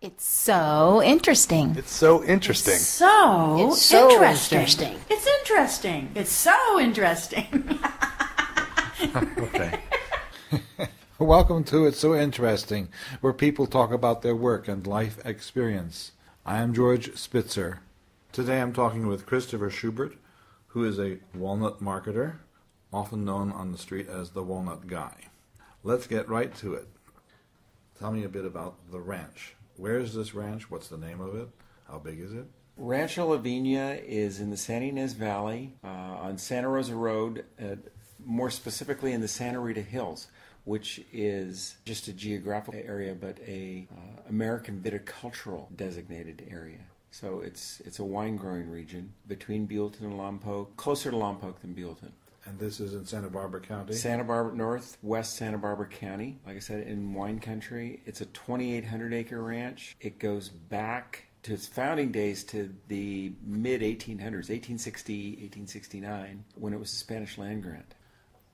It's so interesting. It's so interesting. It's so interesting. interesting. It's interesting. It's so interesting. Okay. Welcome to It's So Interesting, where people talk about their work and life experience. I am George Spitzer. Today I'm talking with Christopher Schubert, who is a walnut marketer, often known on the street as the Walnut Guy. Let's get right to it. Tell me a bit about the ranch. Where is this ranch? What's the name of it? How big is it? Rancho La Vina is in the San Ynez Valley on Santa Rosa Road, more specifically in the Santa Rita Hills, which is just a geographical area, but a American viticultural designated area. So it's a wine growing region between Buellton and Lompoc, closer to Lompoc than Buellton. And this is in Santa Barbara County? Santa Barbara, northwest Santa Barbara County. Like I said, in wine country. It's a 2,800-acre ranch. It goes back to its founding days to the mid-1800s, 1860, 1869, when it was a Spanish land grant.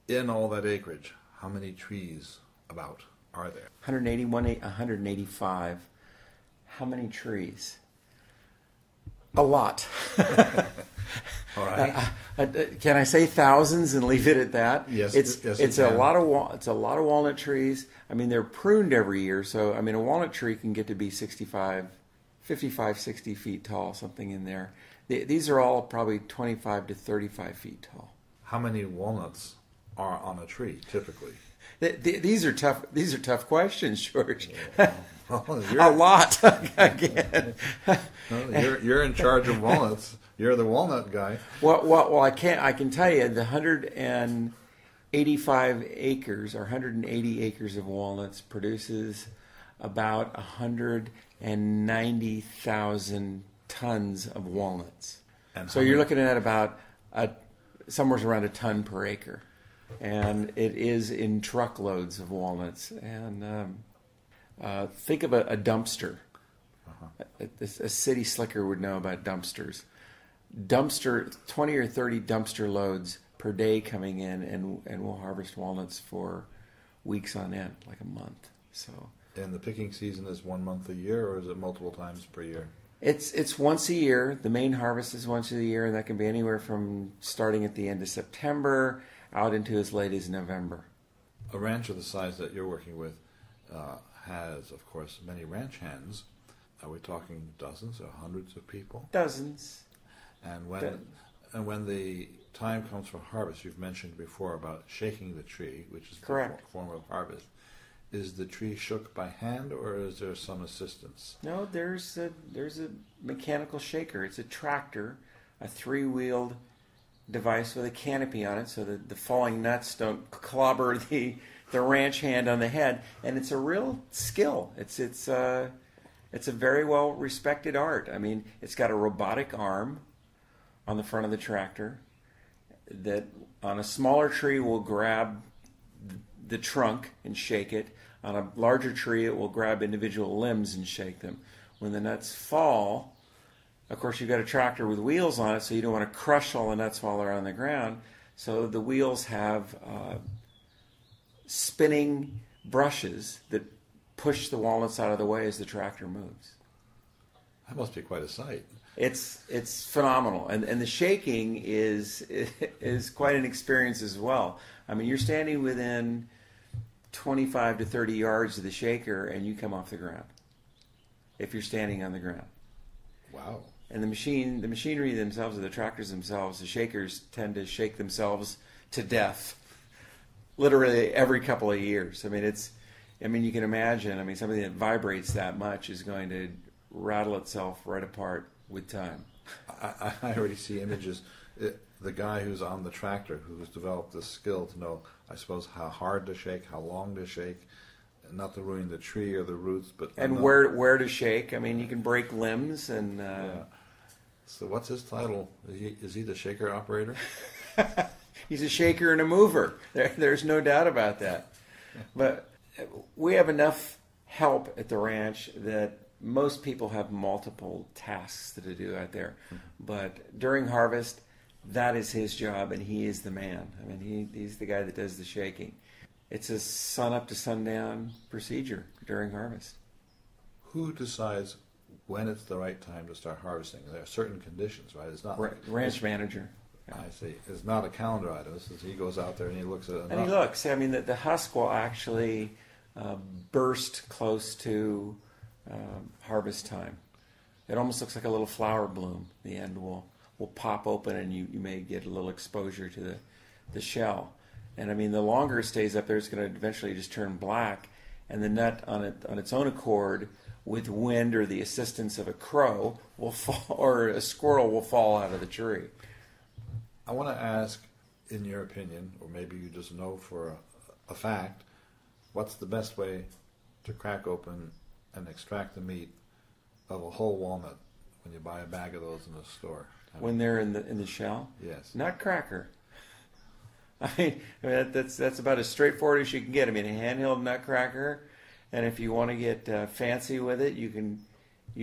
In all that acreage, how many trees about are there? 185. How many trees? A lot. All right. Can I say thousands and leave it at that? Yes. It's a lot of walnut trees. I mean, they're pruned every year, so I mean, a walnut tree can get to be 55, 60 feet tall, something in there. These are all probably 25 to 35 feet tall. How many walnuts are on a tree typically? These are tough. These are tough questions, George. Well, a lot. Again. You're in charge of walnuts. You're the walnut guy. Well, I can tell you the 185 acres or 180 acres of walnuts produces about 190,000 tons of walnuts. And so you're looking at about somewhere around a ton per acre. And it is in truckloads of walnuts. And think of a dumpster. A city slicker would know about dumpsters. 20 or 30 dumpster loads per day coming in, and we'll harvest walnuts for weeks on end, like a month. So. And the picking season is 1 month a year, or is it multiple times per year? It's once a year. The main harvest is once a year, and that can be anywhere from starting at the end of September out into as late as November. A ranch of the size that you're working with has, of course, many ranch hands. Are we talking dozens or hundreds of people? Dozens. And when the time comes for harvest, you've mentioned before about shaking the tree, which is correct. The form of harvest. Is the tree shook by hand, or is there some assistance? No, there's a mechanical shaker. It's a tractor, a 3-wheeled device with a canopy on it, so that the falling nuts don't clobber the ranch hand on the head. And it's a real skill. It's a very well respected art. I mean, it's got a robotic arm on the front of the tractor that on a smaller tree will grab the trunk and shake it. On a larger tree it will grab individual limbs and shake them. When the nuts fall, of course you've got a tractor with wheels on it, so you don't want to crush all the nuts while they're on the ground. So the wheels have spinning brushes that push the walnuts out of the way as the tractor moves. That must be quite a sight. It's phenomenal, and the shaking is quite an experience as well. I mean, you're standing within 25 to 30 yards of the shaker, and you come off the ground if you're standing on the ground. Wow! And the machinery themselves, or the tractors themselves, the shakers tend to shake themselves to death, literally every couple of years. I mean, you can imagine. I mean, something that vibrates that much is going to rattle itself right apart with time. I already see images. The guy who's on the tractor, who's developed this skill to know, I suppose, how hard to shake, how long to shake, not to ruin the tree or the roots, but where to shake. I mean, you can break limbs and. Yeah. So what's his title? Is he the shaker operator? He's a shaker and a mover. There's no doubt about that. But we have enough help at the ranch that most people have multiple tasks to do out there. But during harvest, that is his job, and he is the man. I mean, he's the guy that does the shaking. It's a sun up to sundown procedure during harvest. Who decides when it's the right time to start harvesting? There are certain conditions, right? It's not ranch manager. I see. It's not a calendar item. He goes out there and he looks at it. And he looks. I mean, the husk will actually burst close to harvest time. It almost looks like a little flower bloom. The end will pop open, and you may get a little exposure to the shell. And I mean, the longer it stays up there, it's going to eventually just turn black, and the nut on its own accord, with wind or the assistance of a crow, will fall, or a squirrel will fall out of the tree. I want to ask, in your opinion, or maybe you just know for a fact, what's the best way to crack open and extract the meat of a whole walnut when you buy a bag of those in the store? When they're in the shell? Yes. Nutcracker. I mean that's about as straightforward as you can get. I mean, a handheld nutcracker, and if you want to get fancy with it, you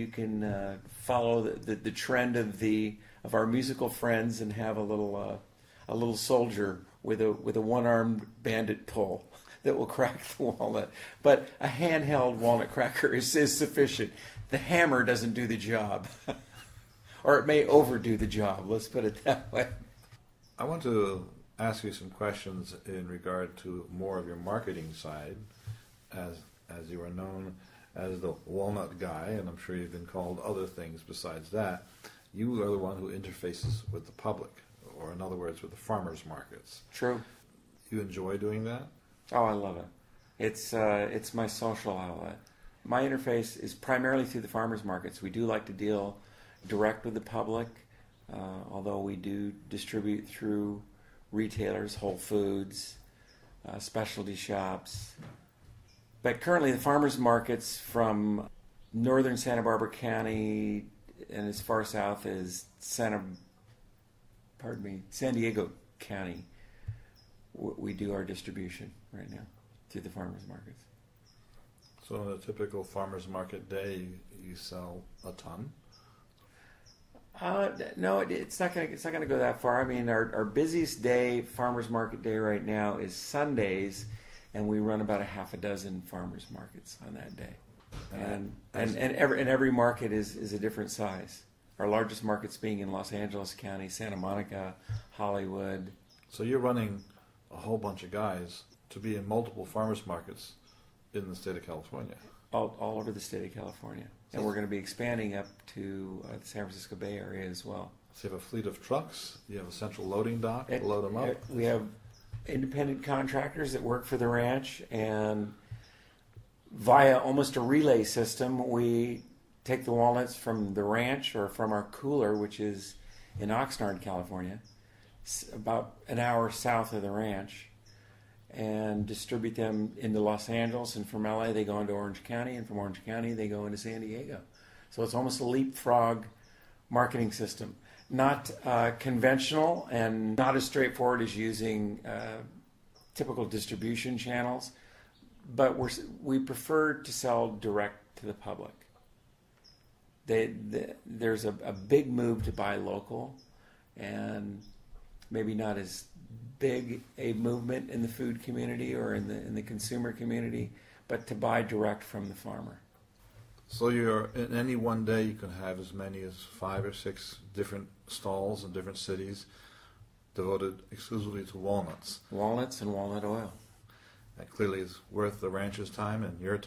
can follow the trend of our musical friends and have a little soldier with a one-armed bandit pull that will crack the walnut. But a handheld walnut cracker is sufficient. The hammer doesn't do the job. Or it may overdo the job. Let's put it that way. I want to ask you some questions in regard to more of your marketing side, as you are known as the walnut guy, and I'm sure you've been called other things besides that. You are the one who interfaces with the public, or in other words, with the farmers markets. True. You enjoy doing that? Oh, I love it. It's my social outlet. My interface is primarily through the farmers markets. We do like to deal direct with the public, although we do distribute through retailers, Whole Foods, specialty shops. But currently the farmers markets from northern Santa Barbara County and as far south as San Diego County, we do our distribution right now through the farmers markets. So on a typical farmers market day, you sell a ton? No, it's not going to go that far. I mean, our busiest day, farmers market day right now, is Sundays, and we run about a half a dozen farmers markets on that day. And every market is a different size. Our largest markets being in Los Angeles County, Santa Monica, Hollywood. So you're running a whole bunch of guys to be in multiple farmers markets in the state of California. All over the state of California. And we're going to be expanding up to the San Francisco Bay Area as well. So you have a fleet of trucks, you have a central loading dock to load them up? We have independent contractors that work for the ranch, and via almost a relay system, we take the walnuts from the ranch or from our cooler, which is in Oxnard, California, about an hour south of the ranch, and distribute them into Los Angeles, and from LA they go into Orange County, and from Orange County they go into San Diego. So it's almost a leapfrog marketing system. Not conventional and not as straightforward as using typical distribution channels, but we prefer to sell direct to the public. There's a big move to buy local, and maybe not as big a movement in the food community or in the consumer community, but to buy direct from the farmer. So you're in any one day you can have as many as 5 or 6 different stalls in different cities devoted exclusively to walnuts. Walnuts and walnut oil. That clearly is worth the rancher's time and your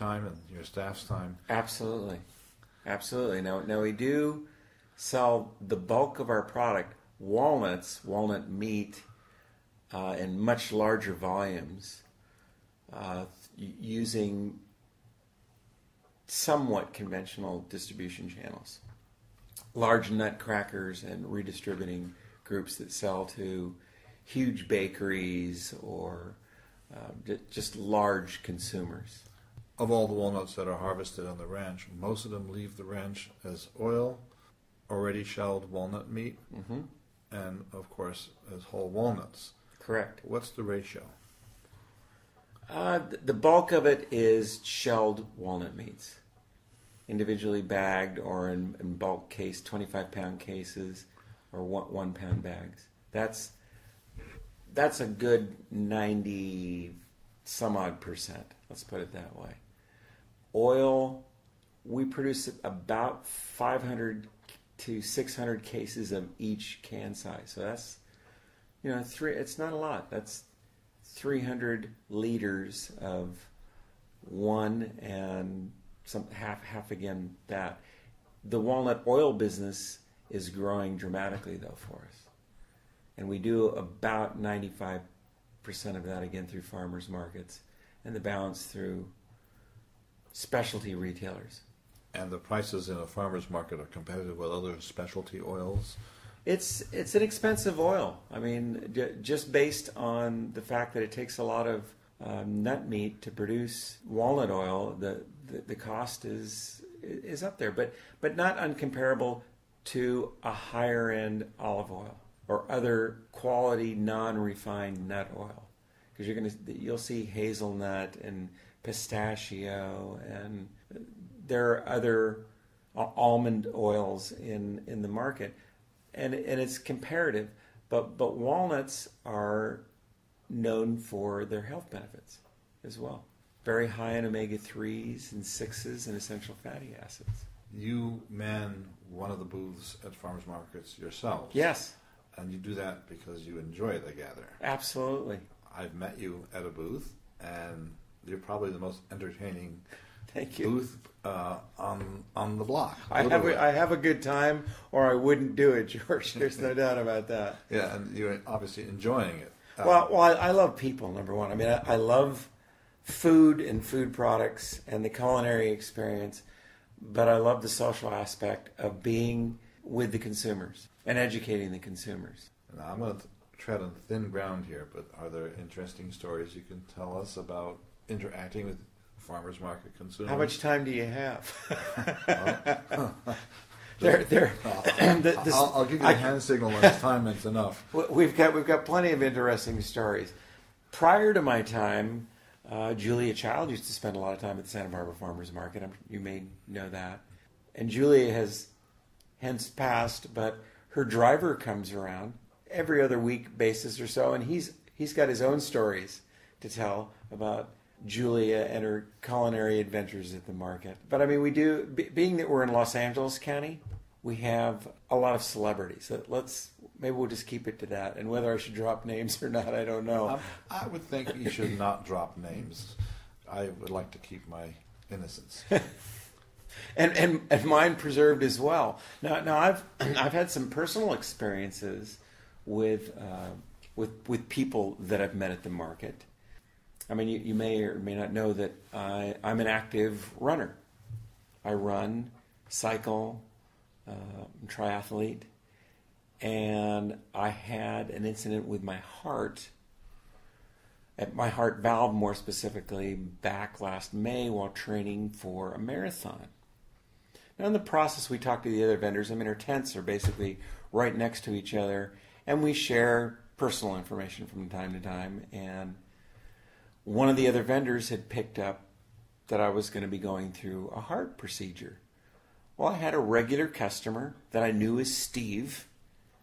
staff's time. Absolutely. Absolutely. Now we do sell the bulk of our product, walnuts, walnut meat, in much larger volumes, using somewhat conventional distribution channels. Large nutcrackers and redistributing groups that sell to huge bakeries or just large consumers. Of all the walnuts that are harvested on the ranch, most of them leave the ranch as oil, already shelled walnut meat, and of course as whole walnuts. Correct. What's the ratio? The bulk of it is shelled walnut meats, individually bagged or in bulk case, 25-pound cases or 1-pound bags. That's a good 90 some odd %. Let's put it that way. Oil we produce about 500 to 600 cases of each can size. So that's, it's not a lot. That's 300 liters of one and some half again that. The walnut oil business is growing dramatically though for us. And we do about 95% of that again through farmers markets and the balance through specialty retailers. And the prices in a farmer's market are competitive with other specialty oils? It's an expensive oil. I mean, just based on the fact that it takes a lot of nut meat to produce walnut oil, the cost is up there, but not uncomparable to a higher end olive oil or other quality non-refined nut oil. Because you'll see hazelnut and pistachio, and there are other almond oils in the market, and it's comparative. But walnuts are known for their health benefits as well. Very high in omega-3s and 6s and essential fatty acids. You man one of the booths at farmers markets yourselves. Yes. And you do that because you enjoy it, I gather. Absolutely. I've met you at a booth, and you're probably the most entertaining Thank you. booth on the block. I have a good time, or I wouldn't do it, George. There's no doubt about that. Yeah, and you're obviously enjoying it. Well, I love people, number one. I mean, I love food and food products and the culinary experience, but I love the social aspect of being with the consumers and educating the consumers. Now, I'm going to tread on thin ground here, but are there interesting stories you can tell us about interacting with farmers market consumers? How much time do you have? I'll give you a hand signal when it's time. It's enough. We've got plenty of interesting stories. Prior to my time, Julia Child used to spend a lot of time at the Santa Barbara Farmers Market. You may know that. And Julia has hence passed, but her driver comes around every other week basis or so, and he's got his own stories to tell about Julia and her culinary adventures at the market. But I mean, we do, being that we're in Los Angeles County, we have a lot of celebrities. So maybe we'll just keep it to that. And whether I should drop names or not, I don't know. I would think you should not drop names. I would like to keep my innocence. and mine preserved as well. Now I've had some personal experiences with people that I've met at the market. I mean, you may or may not know that I'm an active runner. I run, cycle, triathlete, and I had an incident with my heart, at my heart valve more specifically, back last May while training for a marathon. Now in the process, we talked to the other vendors. I mean, our tents are basically right next to each other, and we share personal information from time to time. And one of the other vendors had picked up that I was going to be going through a heart procedure. Well, I had a regular customer that I knew as Steve,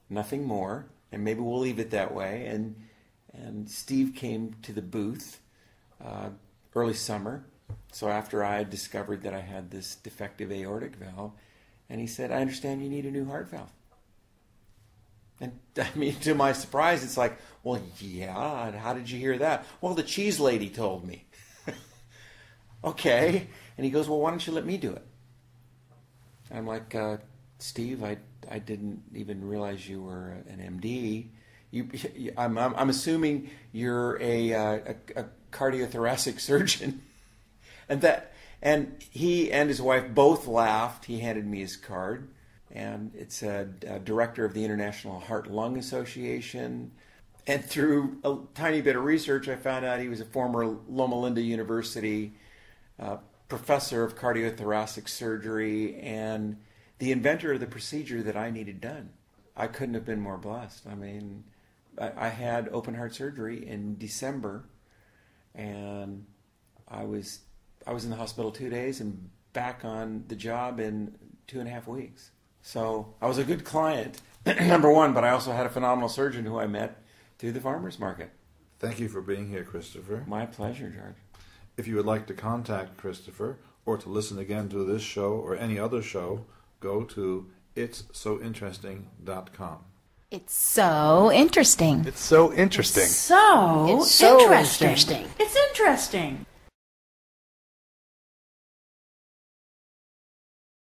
nothing more, and maybe we'll leave it that way. And Steve came to the booth early summer, so after I had discovered that I had this defective aortic valve, and he said, "I understand you need a new heart valve." And I mean, to my surprise, it's like, well, yeah, how did you hear that? Well, the cheese lady told me. Okay. And he goes, well, why don't you let me do it? And I'm like, Steve, I didn't even realize you were an MD. I'm assuming you're a cardiothoracic surgeon. And he and his wife both laughed. He handed me his card. And it's a director of the International Heart-Lung Association. And through a tiny bit of research, I found out he was a former Loma Linda University professor of cardiothoracic surgery and the inventor of the procedure that I needed done. I couldn't have been more blessed. I mean, I had open heart surgery in December, and I was in the hospital 2 days and back on the job in 2.5 weeks. So I was a good client, number one, but I also had a phenomenal surgeon who I met through the farmers market. Thank you for being here, Christopher. My pleasure, George. If you would like to contact Christopher or to listen again to this show or any other show, go to itssointeresting.com. It's so interesting. It's so interesting. So It's so interesting. interesting. It's interesting.